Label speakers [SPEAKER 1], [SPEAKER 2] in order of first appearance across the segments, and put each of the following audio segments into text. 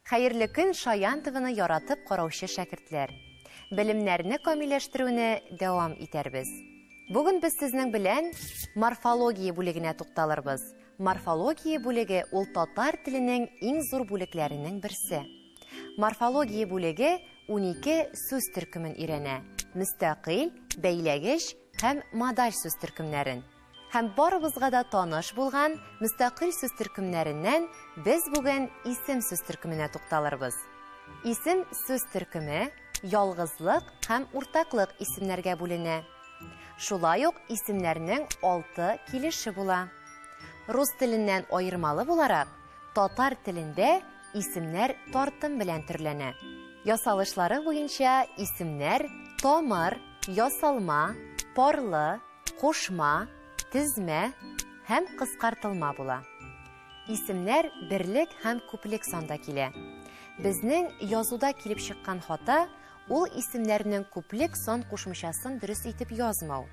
[SPEAKER 1] Хәерле көн Шаян ТВ-ны яратып караучы шәкертләр. Белемнәрне камилләштерүне дәвам итәрбез. Бүген без сезнең белән морфология бүлегенә тукталырбыз. Морфология бүлеге ул татар теленең иң зур бүлекләренең берсе. Морфология бүлеге 12 сүз төркемен өйрәнә. Мөстәкыйль, бәйләгеч һәм модаль сүз төркемнәрен. Һәм барыбызга да таныш булган мөстәкыйль сүз төркемнәреннән без бүген исем сүз төркеменә тукталырбыз. Исем сүз төркеме ялгызлык һәм уртаклык исемнәргә бүленә. Шулай ук исемнәрнең 6 килеше була. Рус теленнән аермалы буларак, татар телендә исемнәр тартым белән төрләнә. Ясалышлары буенча исемнәр тамыр, ясалма, парлы, кушма, тезмә һәм кыскартылма була. Исемнәр берлек һәм күплек санда килә. Безнең язуда килеп чыккан хата ул исемнәрнең күплек сан кушымчасын дөрес итеп язмау.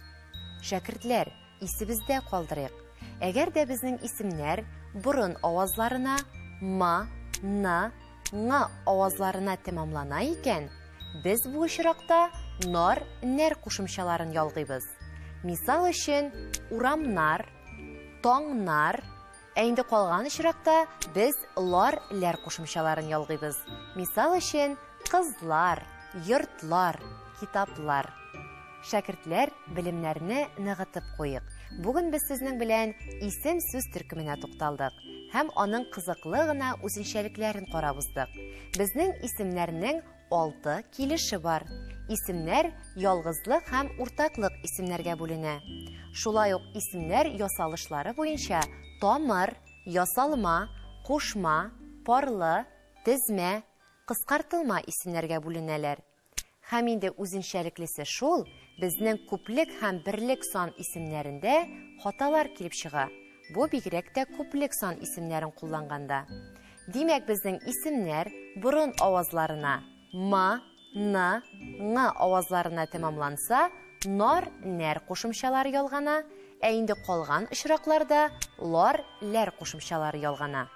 [SPEAKER 1] Шәкертләр, исебездә калдырыйк. Әгәр дә безнең исемнәр борын авазларына ма, на, ңа авазларына тәмамлана икән, без бу очракта нар, нәр кушымчаларын ялгыйбыз. Мисал өчен, урамнар, таңнар, инде калган очракта без лар, ләр кушымчаларын ялгыйбыз. Мисал өчен, кызлар, йортлар, китаплар. Шәкертләр, белемнәрне ныгытып куйык. Бүген без сезнең белән исем сүз төркеменә тукталдык һәм аның кызыклы гына үзенчәлекләрен карап уздык. Безнең исемнәрнең 6 килеше бар. Исемнәр ялгызлык һәм уртаклык исемнәргә бүленә. Шулай ук исемнәр ясалышлары буенча тамыр, ясалма, кушма, парлы, тезмә, кыскартылма исемнәргә бүленәләр. Һәм инде үзенчәлеклесе шул, безнең күплек һәм берлек сан исемнәрендә хаталар килеп чыга. Бу бигрәк тә күплек сан исемнәрен кулланганда. Димәк, безнең исемнәр борын авазларына ма, на, ңа авазларына тәмамланса, нар, нәр кушымчалары ялгана, инде калган очракларда лар, ләр кушымчалары ялгана.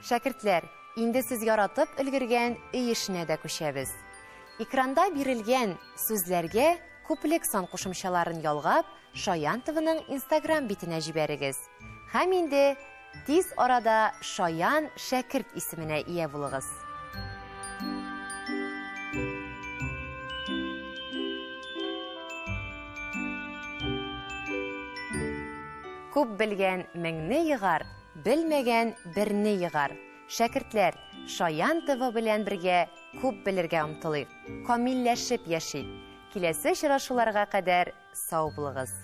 [SPEAKER 1] Шәкертләр, инде сез яратып өлгергән өй эшенә дә күчәбез. Экранда бирелгән сүзләргә күплек сан кушымчаларын ялгап, Шаян ТВ-ның Instagram битенә җибәрегез. Һәм инде тиз арада Шаян шәкерт исеменә ия булыгыз. Күп белгән меңне йыгар, белмәгән берне йыгар. Шәкертләр, Шаян ТВ белән бергә күп белергә омтылыйк, камилләшеп яшик. Киләсе очрашуларга кадәр сау булыгыз.